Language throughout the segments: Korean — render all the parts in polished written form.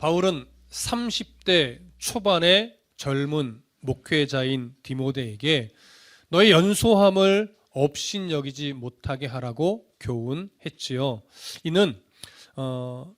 바울은 30대 초반의 젊은 목회자인 디모데에게 너의 연소함을 업신여기지 못하게 하라고 교훈했지요. 이는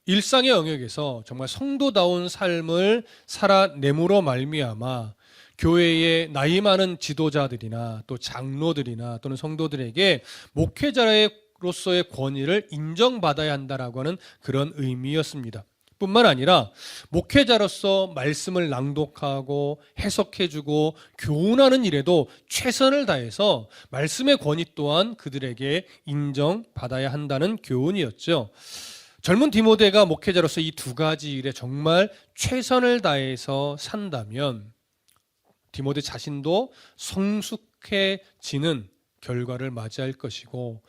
일상의 영역에서 정말 성도다운 삶을 살아내므로 말미암아 교회의 나이 많은 지도자들이나 또 장로들이나 또는 성도들에게 목회자로서의 권위를 인정받아야 한다라고 하는 그런 의미였습니다. 뿐만 아니라 목회자로서 말씀을 낭독하고 해석해주고 교훈하는 일에도 최선을 다해서 말씀의 권위 또한 그들에게 인정받아야 한다는 교훈이었죠. 젊은 디모데가 목회자로서 이 두 가지 일에 정말 최선을 다해서 산다면 디모데 자신도 성숙해지는 결과를 맞이할 것이고,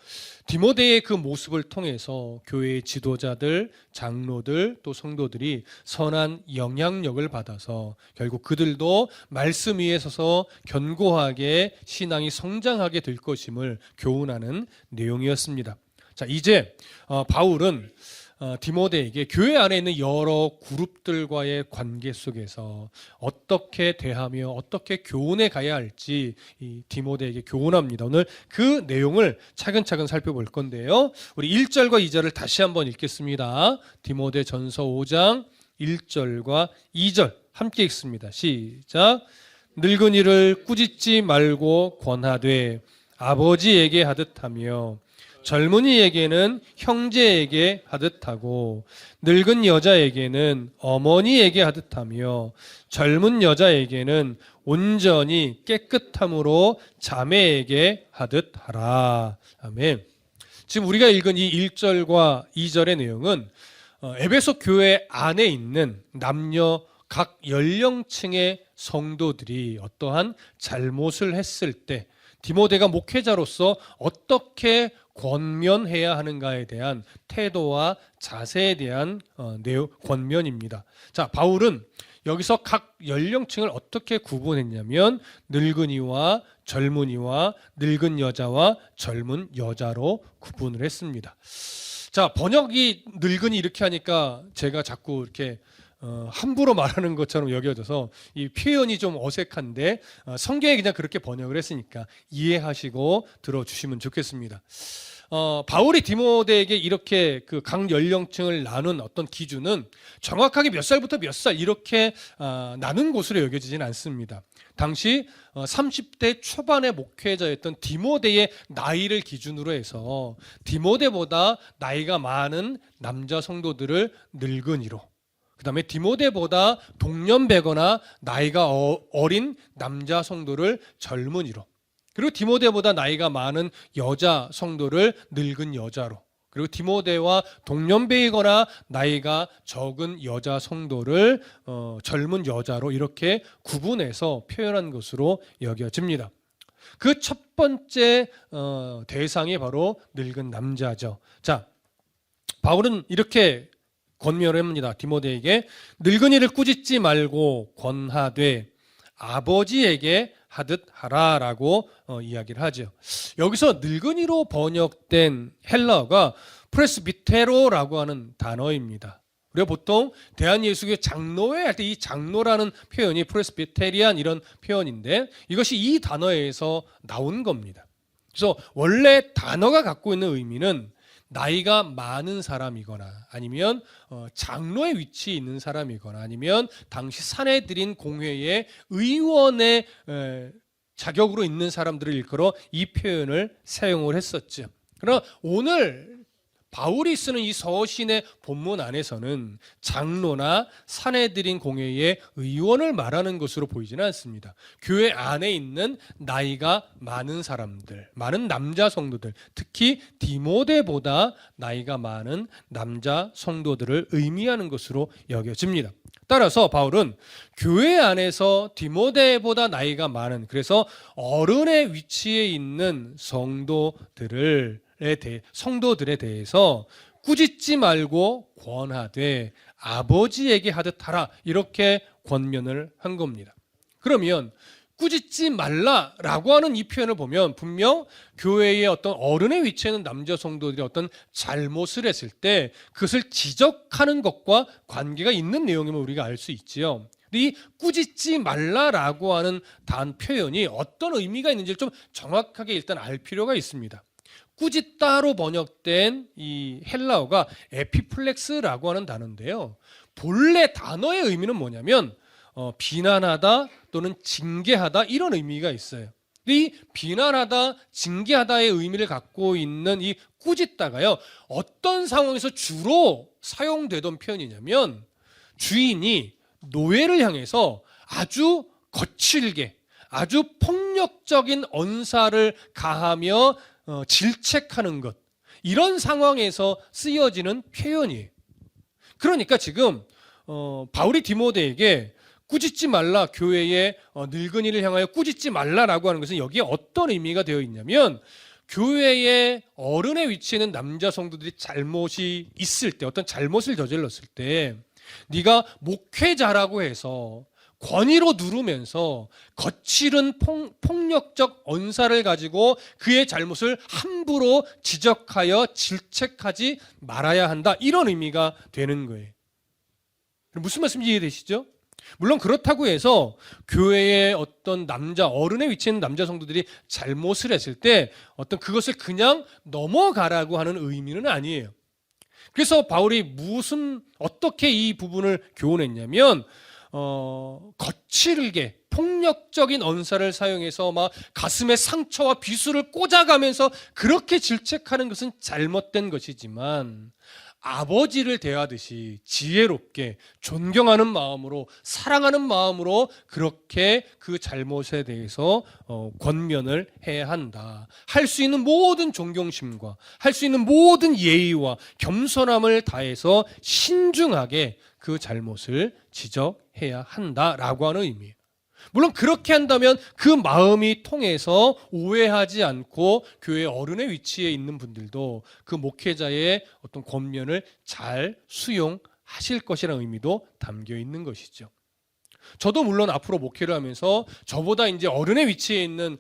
디모데의 그 모습을 통해서 교회의 지도자들, 장로들, 또 성도들이 선한 영향력을 받아서 결국 그들도 말씀 위에 서서 견고하게 신앙이 성장하게 될 것임을 교훈하는 내용이었습니다. 자, 이제 바울은 디모데에게 교회 안에 있는 여러 그룹들과의 관계 속에서 어떻게 대하며 어떻게 교훈해 가야 할지 이 디모데에게 교훈합니다. 오늘 그 내용을 차근차근 살펴볼 건데요. 우리 1절과 2절을 다시 한번 읽겠습니다. 디모데 전서 5장 1절과 2절 함께 읽습니다. 시작. 늙은이를 꾸짖지 말고 권하되 아버지에게 하듯하며 젊은이에게는 형제에게 하듯하고 늙은 여자에게는 어머니에게 하듯하며 젊은 여자에게는 온전히 깨끗함으로 자매에게 하듯하라. 아멘. 지금 우리가 읽은 이 1절과 2절의 내용은 에베소 교회 안에 있는 남녀 각 연령층의 성도들이 어떠한 잘못을 했을 때 디모데가 목회자로서 어떻게 권면해야 하는가에 대한 태도와 자세에 대한 권면입니다. 자, 바울은 여기서 각 연령층을 어떻게 구분했냐면 늙은이와 젊은이와 늙은 여자와 젊은 여자로 구분을 했습니다. 자, 번역이 늙은이 이렇게 하니까 제가 자꾸 이렇게 함부로 말하는 것처럼 여겨져서 이 표현이 좀 어색한데 성경에 그냥 그렇게 번역을 했으니까 이해하시고 들어주시면 좋겠습니다. 바울이 디모데에게 이렇게 그 각 연령층을 나눈 어떤 기준은 정확하게 몇 살부터 몇 살 이렇게 나눈 것으로 여겨지진 않습니다. 당시 30대 초반의 목회자였던 디모데의 나이를 기준으로 해서 디모데보다 나이가 많은 남자 성도들을 늙은이로, 그 다음에 디모데보다 동년배거나 나이가 어린 남자 성도를 젊은이로, 그리고 디모데보다 나이가 많은 여자 성도를 늙은 여자로, 그리고 디모데와 동년배이거나 나이가 적은 여자 성도를 젊은 여자로 이렇게 구분해서 표현한 것으로 여겨집니다. 그 첫 번째 대상이 바로 늙은 남자죠. 자, 바울은 이렇게 권면을 합니다. 디모데에게 늙은이를 꾸짖지 말고 권하되 아버지에게 하듯 하라라고 이야기를 하죠. 여기서 늙은이로 번역된 헬라어가 프레스비테로라고 하는 단어입니다. 우리가 보통 대한예수교회 장로회 할 때 이 장로라는 표현이 프레스비테리안 이런 표현인데 이것이 이 단어에서 나온 겁니다. 그래서 원래 단어가 갖고 있는 의미는 나이가 많은 사람이거나 아니면 장로의 위치에 있는 사람이거나 아니면 당시 사내들인 공회의 의원의 자격으로 있는 사람들을 일컬어 이 표현을 사용을 했었죠. 그러나 오늘 바울이 쓰는 이 서신의 본문 안에서는 장로나 사내들인 공회의 의원을 말하는 것으로 보이지는 않습니다. 교회 안에 있는 나이가 많은 사람들, 많은 남자 성도들, 특히 디모데보다 나이가 많은 남자 성도들을 의미하는 것으로 여겨집니다. 따라서 바울은 교회 안에서 디모데보다 나이가 많은, 그래서 어른의 위치에 있는 성도들에 대해서 꾸짖지 말고 권하되 아버지에게 하듯 하라, 이렇게 권면을 한 겁니다. 그러면 꾸짖지 말라라고 하는 이 표현을 보면 분명 교회의 어떤 어른의 위치에 있는 남자 성도들이 어떤 잘못을 했을 때 그것을 지적하는 것과 관계가 있는 내용임을 우리가 알 수 있지요. 이 꾸짖지 말라라고 하는 단 표현이 어떤 의미가 있는지를 좀 정확하게 일단 알 필요가 있습니다. 꾸짖다로 번역된 이 헬라어가 에피플렉스라고 하는 단어인데요. 본래 단어의 의미는 뭐냐면 비난하다 또는 징계하다 이런 의미가 있어요. 이 비난하다, 징계하다의 의미를 갖고 있는 이 꾸짖다가요. 어떤 상황에서 주로 사용되던 표현이냐면 주인이 노예를 향해서 아주 거칠게, 아주 폭력적인 언사를 가하며 질책하는 것, 이런 상황에서 쓰여지는 표현이에요. 그러니까 지금 바울이 디모데에게 꾸짖지 말라, 교회의 늙은이를 향하여 꾸짖지 말라라고 하는 것은 여기에 어떤 의미가 되어 있냐면 교회의 어른의 위치에 있는 남자 성도들이 잘못이 있을 때, 어떤 잘못을 저질렀을 때 네가 목회자라고 해서 권위로 누르면서 거칠은 폭력적 언사를 가지고 그의 잘못을 함부로 지적하여 질책하지 말아야 한다, 이런 의미가 되는 거예요. 무슨 말씀인지 이해되시죠? 물론 그렇다고 해서 교회의 어떤 어른의 위치에 있는 남자 성도들이 잘못을 했을 때 어떤 그것을 그냥 넘어가라고 하는 의미는 아니에요. 그래서 바울이 어떻게 이 부분을 교훈했냐면 거칠게 폭력적인 언사를 사용해서 막 가슴에 상처와 비수를 꽂아가면서 그렇게 질책하는 것은 잘못된 것이지만 아버지를 대하듯이 지혜롭게 존경하는 마음으로, 사랑하는 마음으로 그렇게 그 잘못에 대해서 권면을 해야 한다. 할 수 있는 모든 존경심과 할 수 있는 모든 예의와 겸손함을 다해서 신중하게 그 잘못을 지적해야 한다라고 하는 의미예요. 물론 그렇게 한다면 그 마음이 통해서 오해하지 않고 교회 어른의 위치에 있는 분들도 그 목회자의 어떤 권면을 잘 수용하실 것이라는 의미도 담겨 있는 것이죠. 저도 물론 앞으로 목회를 하면서 저보다 이제 어른의 위치에 있는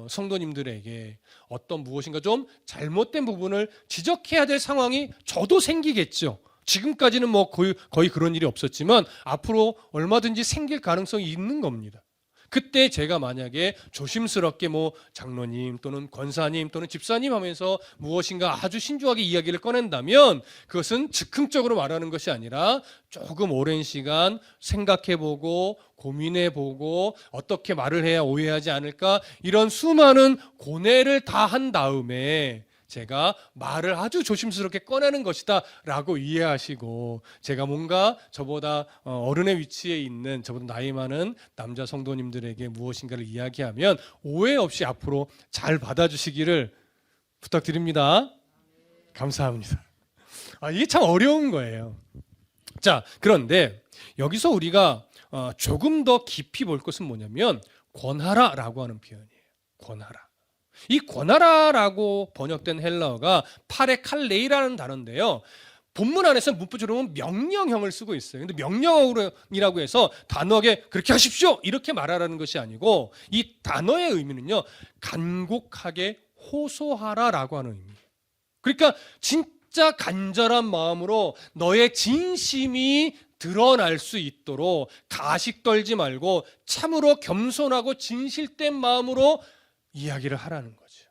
성도님들에게 어떤 무엇인가 좀 잘못된 부분을 지적해야 될 상황이 저도 생기겠죠. 지금까지는 뭐 거의 그런 일이 없었지만 앞으로 얼마든지 생길 가능성이 있는 겁니다. 그때 제가 만약에 조심스럽게 뭐 장로님 또는 권사님 또는 집사님 하면서 무엇인가 아주 신중하게 이야기를 꺼낸다면 그것은 즉흥적으로 말하는 것이 아니라 조금 오랜 시간 생각해보고 고민해보고 어떻게 말을 해야 오해하지 않을까, 이런 수많은 고뇌를 다 한 다음에 제가 말을 아주 조심스럽게 꺼내는 것이다 라고 이해하시고, 제가 뭔가 저보다 어른의 위치에 있는 저보다 나이 많은 남자 성도님들에게 무엇인가를 이야기하면 오해 없이 앞으로 잘 받아주시기를 부탁드립니다. 감사합니다. 이게 참 어려운 거예요. 자, 그런데 여기서 우리가 조금 더 깊이 볼 것은 뭐냐면 권하라라고 하는 표현이에요. 권하라. 이 권하라라고 번역된 헬라어가 파레칼레이라는 단어인데요. 본문 안에서 문법적으로 보면 명령형을 쓰고 있어요. 근데 명령이라고 해서 단호하게 그렇게 하십시오 이렇게 말하라는 것이 아니고, 이 단어의 의미는요, 간곡하게 호소하라라고 하는 의미예요. 그러니까 진짜 간절한 마음으로 너의 진심이 드러날 수 있도록 가식 떨지 말고 참으로 겸손하고 진실된 마음으로 이야기를 하라는 거죠.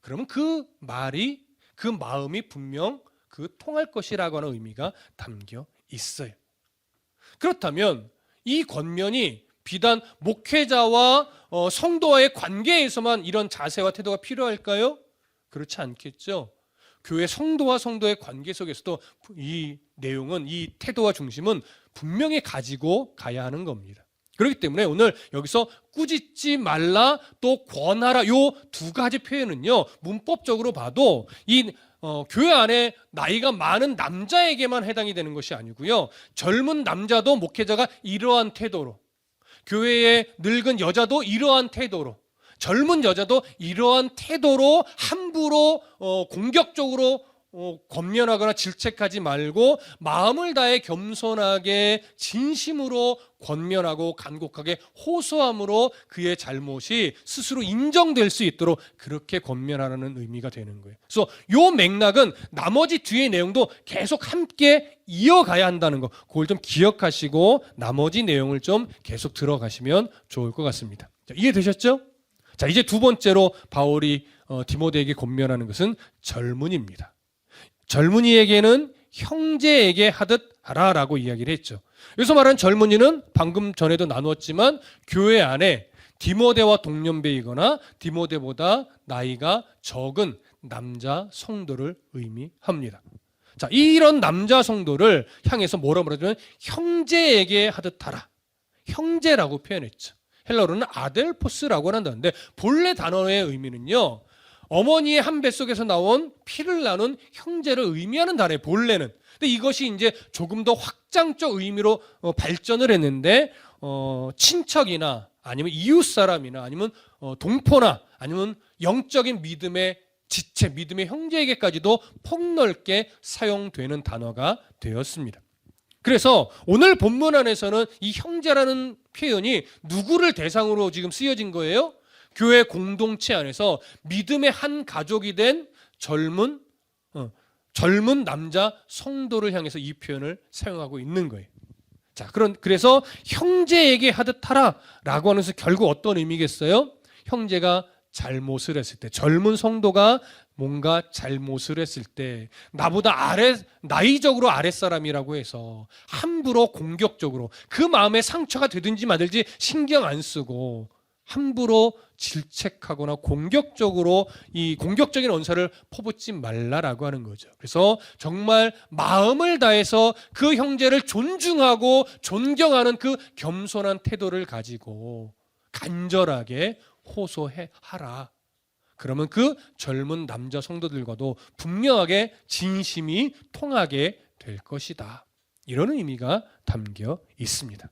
그러면 그 말이, 그 마음이 분명 통할 것이라고 하는 의미가 담겨 있어요. 그렇다면 이 권면이 비단 목회자와 성도와의 관계에서만 이런 자세와 태도가 필요할까요? 그렇지 않겠죠. 교회 성도와 성도의 관계 속에서도 이 내용은, 이 태도와 중심은 분명히 가지고 가야 하는 겁니다. 그렇기 때문에 오늘 여기서 꾸짖지 말라 또 권하라, 요 두 가지 표현은요, 문법적으로 봐도 이 교회 안에 나이가 많은 남자에게만 해당이 되는 것이 아니고요, 젊은 남자도 목회자가 이러한 태도로, 교회의 늙은 여자도 이러한 태도로, 젊은 여자도 이러한 태도로 함부로 공격적으로 권면하거나 질책하지 말고 마음을 다해 겸손하게 진심으로 권면하고 간곡하게 호소함으로 그의 잘못이 스스로 인정될 수 있도록 그렇게 권면하라는 의미가 되는 거예요. 그래서 이 맥락은 나머지 뒤의 내용도 계속 함께 이어가야 한다는 거, 그걸 좀 기억하시고 나머지 내용을 좀 계속 들어가시면 좋을 것 같습니다. 자, 이해되셨죠? 자, 이제 두 번째로 바울이 디모데에게 권면하는 것은 젊은이입니다. 젊은이에게는 형제에게 하듯 하라라고 이야기를 했죠. 여기서 말하는 젊은이는 방금 전에도 나누었지만 교회 안에 디모데와 동년배이거나 디모데보다 나이가 적은 남자 성도를 의미합니다. 자, 이런 남자 성도를 향해서 뭐라고 하냐면 형제에게 하듯 하라. 형제라고 표현했죠. 헬라어로는 아델포스라고 한다는데 본래 단어의 의미는요, 어머니의 한 뱃속에서 나온 피를 나눈 형제를 의미하는 단어예요, 본래는. 근데 이것이 이제 조금 더 확장적 의미로 발전을 했는데, 친척이나 아니면 이웃 사람이나 아니면 동포나 아니면 영적인 믿음의 지체, 믿음의 형제에게까지도 폭넓게 사용되는 단어가 되었습니다. 그래서 오늘 본문 안에서는 이 형제라는 표현이 누구를 대상으로 지금 쓰여진 거예요? 교회 공동체 안에서 믿음의 한 가족이 된 젊은 남자 성도를 향해서 이 표현을 사용하고 있는 거예요. 자, 그래서 형제에게 하듯 하라라고 하는 것은 결국 어떤 의미겠어요? 형제가 잘못을 했을 때, 젊은 성도가 뭔가 잘못을 했을 때 나보다 나이적으로 아랫사람이라고 해서 함부로 공격적으로 그 마음에 상처가 되든지 말든지 신경 안 쓰고 함부로 질책하거나 공격적으로 이 공격적인 언사를 퍼붓지 말라라고 하는 거죠. 그래서 정말 마음을 다해서 그 형제를 존중하고 존경하는 그 겸손한 태도를 가지고 간절하게 호소하라. 그러면 그 젊은 남자 성도들과도 분명하게 진심이 통하게 될 것이다. 이런 의미가 담겨 있습니다.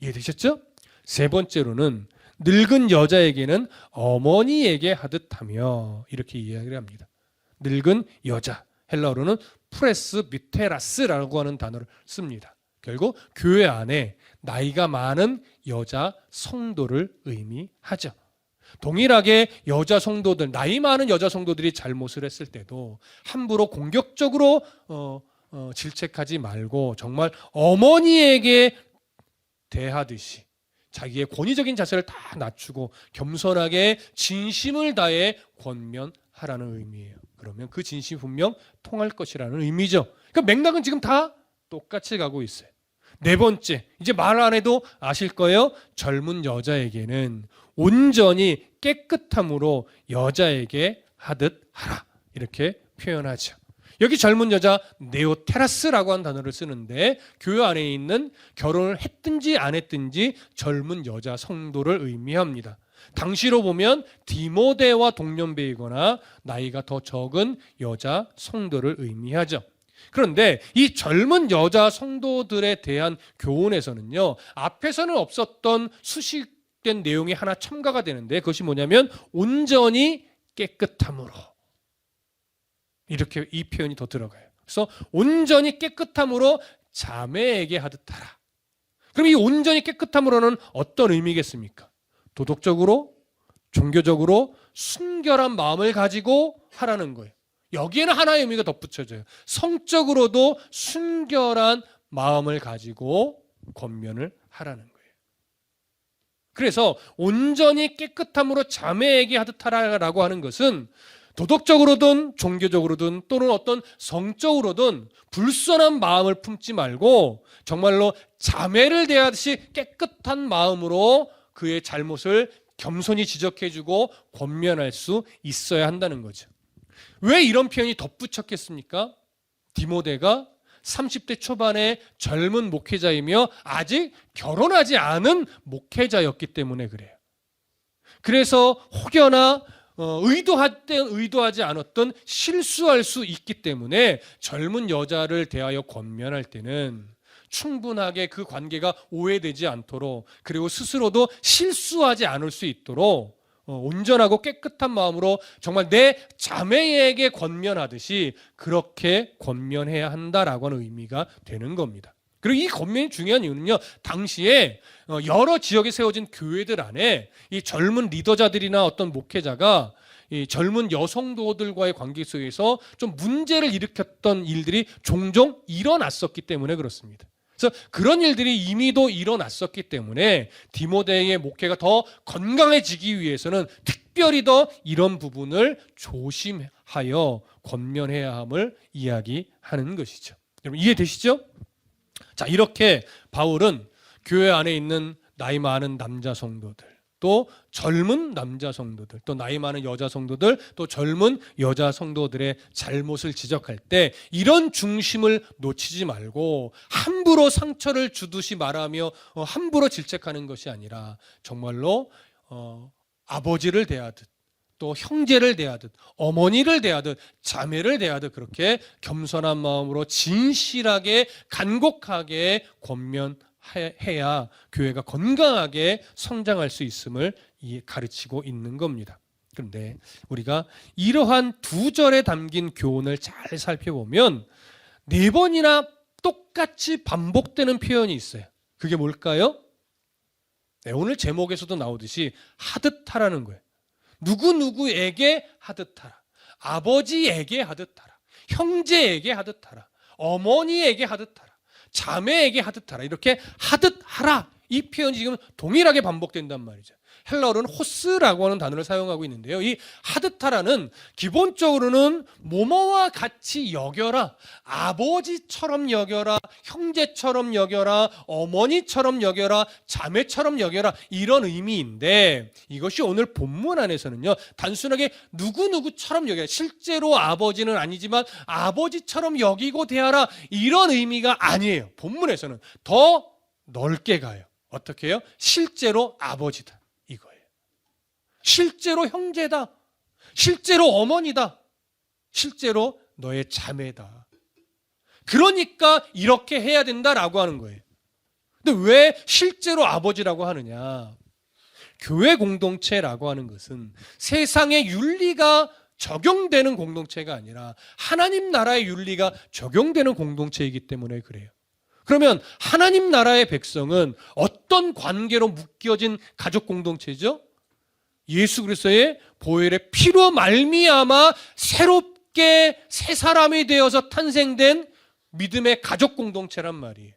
이해되셨죠? 세 번째로는 늙은 여자에게는 어머니에게 하듯하며 이렇게 이야기를 합니다. 늙은 여자, 헬라어로는 프레스비테라스라고 하는 단어를 씁니다. 결국 교회 안에 나이가 많은 여자 성도를 의미하죠. 동일하게 여자 성도들, 나이 많은 여자 성도들이 잘못을 했을 때도 함부로 공격적으로 질책하지 말고 정말 어머니에게 대하듯이 자기의 권위적인 자세를 다 낮추고 겸손하게 진심을 다해 권면하라는 의미예요. 그러면 그 진심이 분명 통할 것이라는 의미죠. 그러니까 맥락은 지금 다 똑같이 가고 있어요. 네 번째, 이제 말 안 해도 아실 거예요. 젊은 여자에게는 온전히 깨끗함으로 여자에게 하듯 하라. 이렇게 표현하죠. 여기 젊은 여자 네오테라스라고 하는 단어를 쓰는데 교회 안에 있는 결혼을 했든지 안 했든지 젊은 여자 성도를 의미합니다. 당시로 보면 디모데와 동년배이거나 나이가 더 적은 여자 성도를 의미하죠. 그런데 이 젊은 여자 성도들에 대한 교훈에서는요, 앞에서는 없었던 수식된 내용이 하나 첨가가 되는데 그것이 뭐냐면 온전히 깨끗함으로, 이렇게 이 표현이 더 들어가요. 그래서 온전히 깨끗함으로 자매에게 하듯 하라. 그럼 이 온전히 깨끗함으로는 어떤 의미겠습니까? 도덕적으로, 종교적으로 순결한 마음을 가지고 하라는 거예요. 여기에는 하나의 의미가 덧붙여져요. 성적으로도 순결한 마음을 가지고 권면을 하라는 거예요. 그래서 온전히 깨끗함으로 자매에게 하듯 하라라고 하는 것은 도덕적으로든 종교적으로든 또는 어떤 성적으로든 불순한 마음을 품지 말고 정말로 자매를 대하듯이 깨끗한 마음으로 그의 잘못을 겸손히 지적해주고 권면할 수 있어야 한다는 거죠. 왜 이런 표현이 덧붙였겠습니까? 디모데가 30대 초반의 젊은 목회자이며 아직 결혼하지 않은 목회자였기 때문에 그래요. 그래서 혹여나 의도하지 않았던 실수할 수 있기 때문에 젊은 여자를 대하여 권면할 때는 충분하게 그 관계가 오해되지 않도록, 그리고 스스로도 실수하지 않을 수 있도록 온전하고 깨끗한 마음으로 정말 내 자매에게 권면하듯이 그렇게 권면해야 한다라고 하는 의미가 되는 겁니다. 그리고 이 권면이 중요한 이유는요, 당시에 여러 지역에 세워진 교회들 안에 이 젊은 리더자들이나 어떤 목회자가 이 젊은 여성도들과의 관계 속에서 좀 문제를 일으켰던 일들이 종종 일어났었기 때문에 그렇습니다. 그래서 그런 일들이 이미도 일어났었기 때문에 디모데의 목회가 더 건강해지기 위해서는 특별히 더 이런 부분을 조심하여 권면해야 함을 이야기하는 것이죠. 여러분 이해되시죠? 자, 이렇게 바울은 교회 안에 있는 나이 많은 남자 성도들, 또 젊은 남자 성도들, 또 나이 많은 여자 성도들, 또 젊은 여자 성도들의 잘못을 지적할 때 이런 중심을 놓치지 말고 함부로 상처를 주듯이 말하며 함부로 질책하는 것이 아니라 정말로 아버지를 대하듯, 또 형제를 대하듯, 어머니를 대하듯, 자매를 대하듯 그렇게 겸손한 마음으로 진실하게 간곡하게 권면해야 교회가 건강하게 성장할 수 있음을 가르치고 있는 겁니다. 그런데 우리가 이러한 두 절에 담긴 교훈을 잘 살펴보면 4번이나 똑같이 반복되는 표현이 있어요. 그게 뭘까요? 네, 오늘 제목에서도 나오듯이 하듯 하라는 거예요. 누구누구에게 하듯 하라. 아버지에게 하듯 하라. 형제에게 하듯 하라. 어머니에게 하듯 하라. 자매에게 하듯 하라. 이렇게 하듯 하라. 이 표현이 지금 동일하게 반복된단 말이죠. 헬라어로는 호스라고 하는 단어를 사용하고 있는데요. 이 하듯 하라는 기본적으로는 뭐뭐와 같이 여겨라. 아버지처럼 여겨라. 형제처럼 여겨라. 어머니처럼 여겨라. 자매처럼 여겨라. 이런 의미인데 이것이 오늘 본문 안에서는요. 단순하게 누구누구처럼 여겨라. 실제로 아버지는 아니지만 아버지처럼 여기고 대하라. 이런 의미가 아니에요. 본문에서는 더 넓게 가요. 어떻게 해요? 실제로 아버지다. 이거예요. 실제로 형제다. 실제로 어머니다. 실제로 너의 자매다. 그러니까 이렇게 해야 된다라고 하는 거예요. 근데 왜 실제로 아버지라고 하느냐? 교회 공동체라고 하는 것은 세상의 윤리가 적용되는 공동체가 아니라 하나님 나라의 윤리가 적용되는 공동체이기 때문에 그래요. 그러면 하나님 나라의 백성은 어떤 관계로 묶여진 가족 공동체죠? 예수 그리스도의 보혈의 피로 말미암아 새롭게 새 사람이 되어서 탄생된 믿음의 가족 공동체란 말이에요.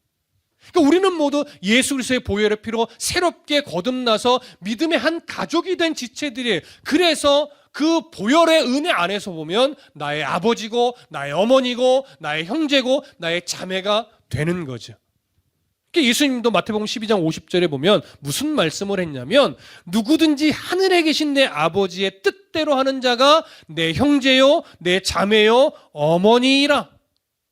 그러니까 우리는 모두 예수 그리스도의 보혈의 피로 새롭게 거듭나서 믿음의 한 가족이 된 지체들이에요. 그래서 그 보혈의 은혜 안에서 보면 나의 아버지고 나의 어머니고 나의 형제고 나의 자매가 되는 거죠. 예수님도 마태복음 12장 50절에 보면 무슨 말씀을 했냐면 누구든지 하늘에 계신 내 아버지의 뜻대로 하는 자가 내 형제요 내 자매요 어머니이라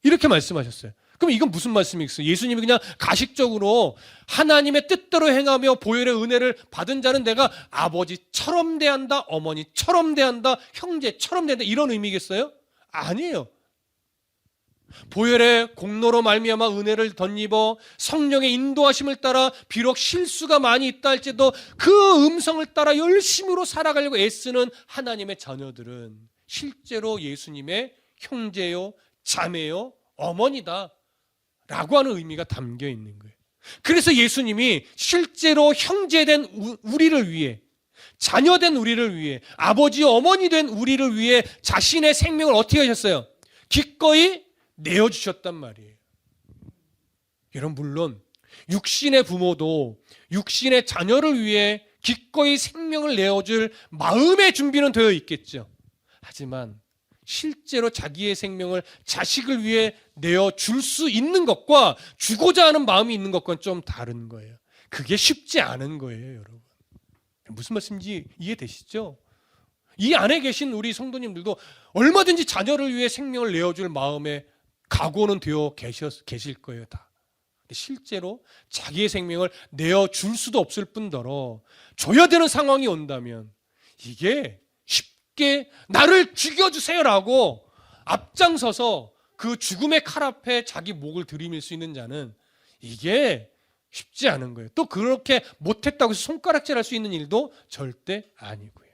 이렇게 말씀하셨어요. 그럼 이건 무슨 말씀이겠어요? 예수님이 그냥 가식적으로 하나님의 뜻대로 행하며 보혈의 은혜를 받은 자는 내가 아버지처럼 대한다, 어머니처럼 대한다, 형제처럼 대한다 이런 의미겠어요? 아니에요. 보혈의 공로로 말미암아 은혜를 덧입어 성령의 인도하심을 따라 비록 실수가 많이 있다 할지라도 그 음성을 따라 열심으로 살아가려고 애쓰는 하나님의 자녀들은 실제로 예수님의 형제요, 자매요, 어머니다 라고 하는 의미가 담겨 있는 거예요. 그래서 예수님이 실제로 형제된 우리를 위해 자녀된 우리를 위해 아버지 어머니 된 우리를 위해 자신의 생명을 어떻게 하셨어요? 기꺼이 내어주셨단 말이에요. 여러분 물론 육신의 부모도 육신의 자녀를 위해 기꺼이 생명을 내어줄 마음의 준비는 되어 있겠죠. 하지만 실제로 자기의 생명을 자식을 위해 내어줄 수 있는 것과 주고자 하는 마음이 있는 것과는 좀 다른 거예요. 그게 쉽지 않은 거예요, 여러분. 무슨 말씀인지 이해되시죠? 이 안에 계신 우리 성도님들도 얼마든지 자녀를 위해 생명을 내어줄 마음에 각오는 되어 계실 거예요, 다. 근데 실제로 자기의 생명을 내어줄 수도 없을 뿐더러 줘야 되는 상황이 온다면 이게 쉽게 나를 죽여주세요라고 앞장서서 그 죽음의 칼 앞에 자기 목을 들이밀 수 있는 자는 이게 쉽지 않은 거예요. 또 그렇게 못했다고 해서 손가락질할 수 있는 일도 절대 아니고요.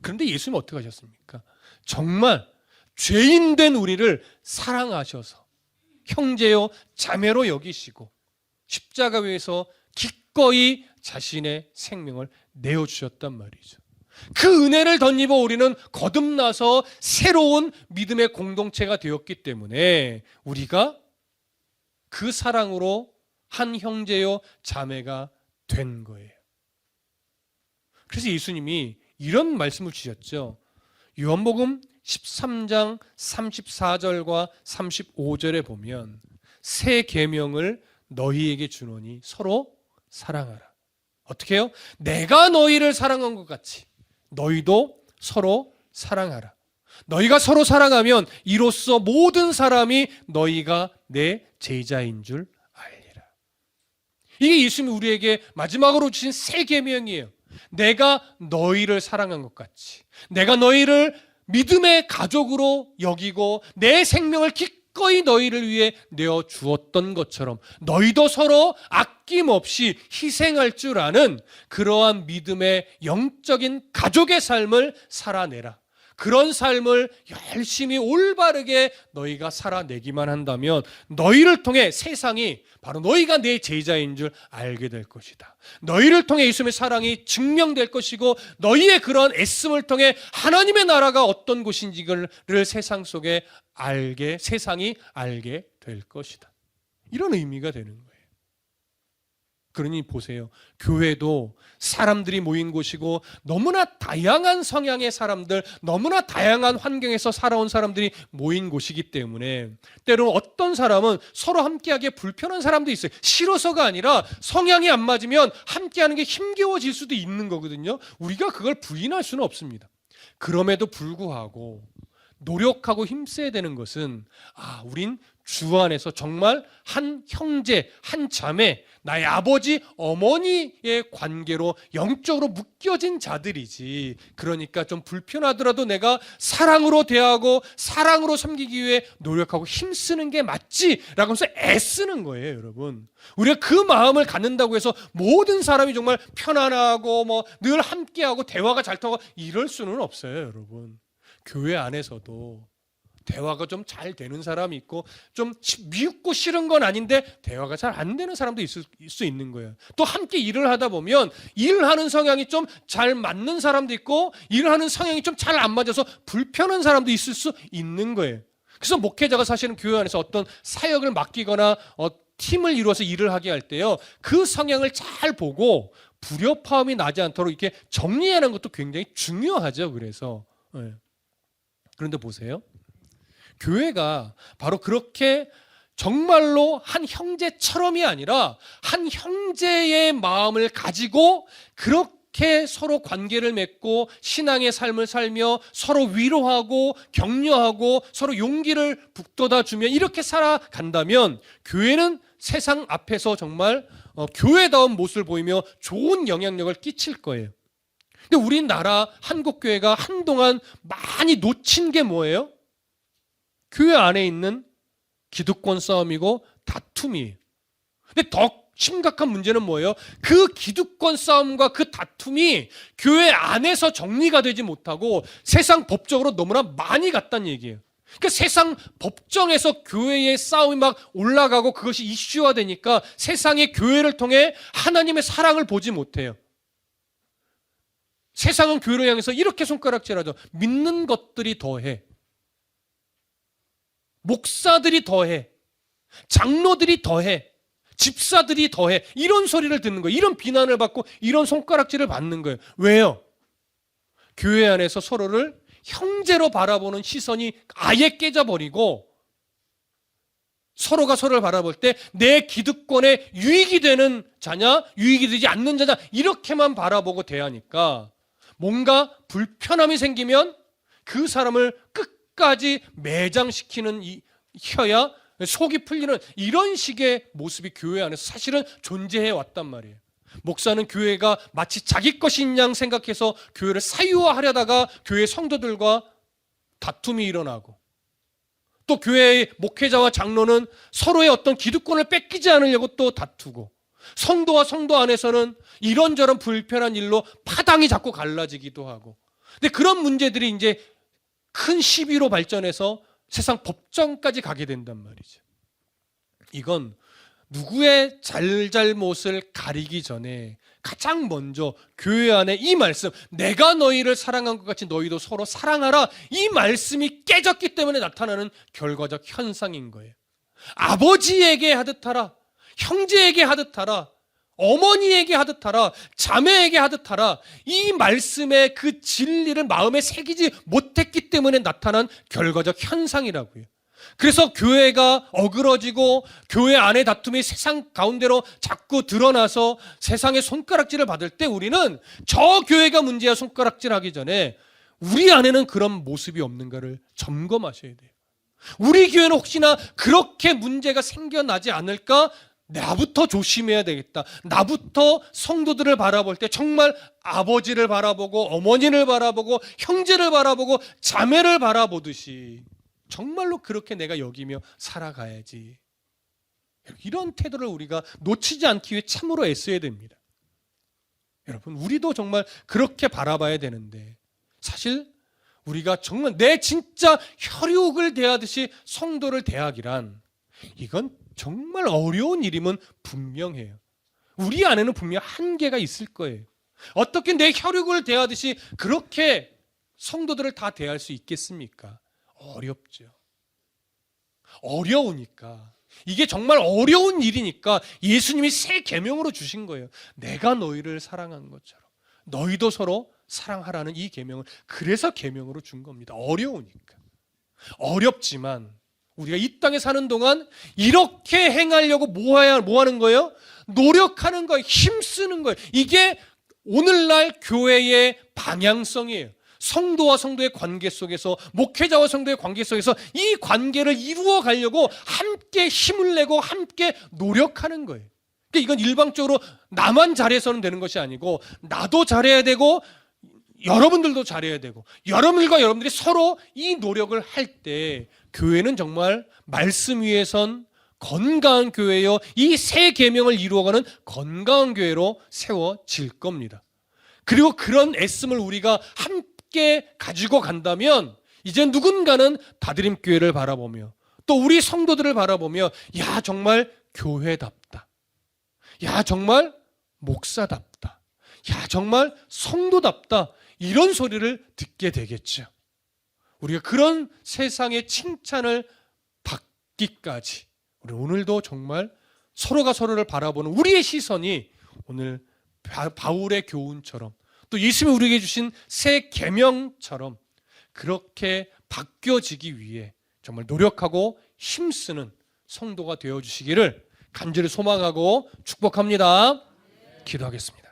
그런데 예수님은 어떻게 하셨습니까? 정말 죄인된 우리를 사랑하셔서 형제요 자매로 여기시고 십자가 위에서 기꺼이 자신의 생명을 내어주셨단 말이죠. 그 은혜를 덧입어 우리는 거듭나서 새로운 믿음의 공동체가 되었기 때문에 우리가 그 사랑으로 한 형제요 자매가 된 거예요. 그래서 예수님이 이런 말씀을 주셨죠. 요한복음 13장 34절과 35절에 보면 새 계명을 너희에게 주노니 서로 사랑하라. 어떻게 해요? 내가 너희를 사랑한 것 같이 너희도 서로 사랑하라. 너희가 서로 사랑하면 이로써 모든 사람이 너희가 내 제자인 줄 알리라. 이게 예수님이 우리에게 마지막으로 주신 새 계명이에요. 내가 너희를 사랑한 것 같이 내가 너희를 믿음의 가족으로 여기고 내 생명을 기꺼이 너희를 위해 내어 주었던 것처럼 너희도 서로 아낌없이 희생할 줄 아는 그러한 믿음의 영적인 가족의 삶을 살아내라. 그런 삶을 열심히 올바르게 너희가 살아내기만 한다면 너희를 통해 세상이 바로 너희가 내 제자인 줄 알게 될 것이다. 너희를 통해 예수님의 사랑이 증명될 것이고 너희의 그런 애씀을 통해 하나님의 나라가 어떤 곳인지를 세상 속에 세상이 알게 될 것이다. 이런 의미가 되는 거예요. 그러니 보세요. 교회도 사람들이 모인 곳이고 너무나 다양한 성향의 사람들, 너무나 다양한 환경에서 살아온 사람들이 모인 곳이기 때문에 때로는 어떤 사람은 서로 함께하기에 불편한 사람도 있어요. 싫어서가 아니라 성향이 안 맞으면 함께하는 게 힘겨워질 수도 있는 거거든요. 우리가 그걸 부인할 수는 없습니다. 그럼에도 불구하고 노력하고 힘써야 되는 것은 우린 주 안에서 정말 한 형제, 한 자매, 나의 아버지, 어머니의 관계로 영적으로 묶여진 자들이지. 그러니까 좀 불편하더라도 내가 사랑으로 대하고 사랑으로 섬기기 위해 노력하고 힘쓰는 게 맞지라고 하면서 애쓰는 거예요, 여러분. 우리가 그 마음을 갖는다고 해서 모든 사람이 정말 편안하고 늘 함께하고 대화가 잘 통하고 이럴 수는 없어요, 여러분. 교회 안에서도 대화가 좀 잘 되는 사람이 있고 좀 미흡고 싫은 건 아닌데 대화가 잘 안 되는 사람도 있을 수 있는 거예요. 또 함께 일을 하다 보면 일을 하는 성향이 좀 잘 맞는 사람도 있고 일을 하는 성향이 좀 잘 안 맞아서 불편한 사람도 있을 수 있는 거예요. 그래서 목회자가 사실은 교회 안에서 어떤 사역을 맡기거나 팀을 이루어서 일을 하게 할 때요, 그 성향을 잘 보고 불협화음이 나지 않도록 이렇게 정리하는 것도 굉장히 중요하죠. 그래서 그런데 보세요. 교회가 바로 그렇게 정말로 한 형제처럼이 아니라 한 형제의 마음을 가지고 그렇게 서로 관계를 맺고 신앙의 삶을 살며 서로 위로하고 격려하고 서로 용기를 북돋아주며 이렇게 살아간다면 교회는 세상 앞에서 정말 교회다운 모습을 보이며 좋은 영향력을 끼칠 거예요. 근데 우리나라 한국교회가 한동안 많이 놓친 게 뭐예요? 교회 안에 있는 기득권 싸움이고 다툼이에요. 근데 더 심각한 문제는 뭐예요? 그 기득권 싸움과 그 다툼이 교회 안에서 정리가 되지 못하고 세상 법적으로 너무나 많이 갔다는 얘기예요. 그러니까 세상 법정에서 교회의 싸움이 막 올라가고 그것이 이슈화되니까 세상의 교회를 통해 하나님의 사랑을 보지 못해요. 세상은 교회를 향해서 이렇게 손가락질하죠. 믿는 것들이 더해. 목사들이 더해. 장로들이 더해. 집사들이 더해. 이런 소리를 듣는 거예요. 이런 비난을 받고 이런 손가락질을 받는 거예요. 왜요? 교회 안에서 서로를 형제로 바라보는 시선이 아예 깨져버리고 서로가 서로를 바라볼 때 내 기득권에 유익이 되는 자냐, 유익이 되지 않는 자냐 이렇게만 바라보고 대하니까 뭔가 불편함이 생기면 그 사람을 끝까지 매장시키는 혀야 속이 풀리는 이런 식의 모습이 교회 안에서 사실은 존재해 왔단 말이에요. 목사는 교회가 마치 자기 것인 양 생각해서 교회를 사유화하려다가 교회 성도들과 다툼이 일어나고 또 교회의 목회자와 장로는 서로의 어떤 기득권을 뺏기지 않으려고 또 다투고 성도와 성도 안에서는 이런저런 불편한 일로 파당이 자꾸 갈라지기도 하고 근데 그런 문제들이 이제 큰 시비로 발전해서 세상 법정까지 가게 된단 말이죠. 이건 누구의 잘잘못을 가리기 전에 가장 먼저 교회 안에 이 말씀, 내가 너희를 사랑한 것 같이 너희도 서로 사랑하라, 이 말씀이 깨졌기 때문에 나타나는 결과적 현상인 거예요. 아버지에게 하듯 하라, 형제에게 하듯 하라, 어머니에게 하듯 하라, 자매에게 하듯 하라, 이 말씀의 그 진리를 마음에 새기지 못했기 때문에 나타난 결과적 현상이라고요. 그래서 교회가 어그러지고 교회 안의 다툼이 세상 가운데로 자꾸 드러나서 세상의 손가락질을 받을 때 우리는 저 교회가 문제야 손가락질하기 전에 우리 안에는 그런 모습이 없는가를 점검하셔야 돼요. 우리 교회는 혹시나 그렇게 문제가 생겨나지 않을까? 나부터 조심해야 되겠다. 나부터 성도들을 바라볼 때 정말 아버지를 바라보고 어머니를 바라보고 형제를 바라보고 자매를 바라보듯이 정말로 그렇게 내가 여기며 살아가야지. 이런 태도를 우리가 놓치지 않기 위해 참으로 애써야 됩니다. 여러분, 우리도 정말 그렇게 바라봐야 되는데 사실 우리가 정말 내 진짜 혈육을 대하듯이 성도를 대하기란 이건 정말 어려운 일임은 분명해요. 우리 안에는 분명 한계가 있을 거예요. 어떻게 내 혈육을 대하듯이 그렇게 성도들을 다 대할 수 있겠습니까? 어렵죠. 어려우니까, 이게 정말 어려운 일이니까 예수님이 새 계명으로 주신 거예요. 내가 너희를 사랑한 것처럼 너희도 서로 사랑하라는 이 계명을, 그래서 계명으로 준 겁니다. 어려우니까. 어렵지만 우리가 이 땅에 사는 동안 이렇게 행하려고 뭐 하는 거예요? 노력하는 거예요. 힘쓰는 거예요. 이게 오늘날 교회의 방향성이에요. 성도와 성도의 관계 속에서, 목회자와 성도의 관계 속에서 이 관계를 이루어 가려고 함께 힘을 내고 함께 노력하는 거예요. 그러니까 이건 일방적으로 나만 잘해서는 되는 것이 아니고 나도 잘해야 되고 여러분들도 잘해야 되고 여러분들과 여러분들이 서로 이 노력을 할 때 교회는 정말 말씀 위에 선 건강한 교회요, 이 새 계명을 이루어가는 건강한 교회로 세워질 겁니다. 그리고 그런 애씀을 우리가 함께 가지고 간다면 이제 누군가는 다드림 교회를 바라보며 또 우리 성도들을 바라보며 야 정말 교회답다, 야 정말 목사답다, 야 정말 성도답다, 이런 소리를 듣게 되겠죠. 우리가 그런 세상의 칭찬을 받기까지 우리 오늘도 정말 서로가 서로를 바라보는 우리의 시선이 오늘 바울의 교훈처럼 또 예수님이 우리에게 주신 새 계명처럼 그렇게 바뀌어지기 위해 정말 노력하고 힘쓰는 성도가 되어주시기를 간절히 소망하고 축복합니다. 기도하겠습니다.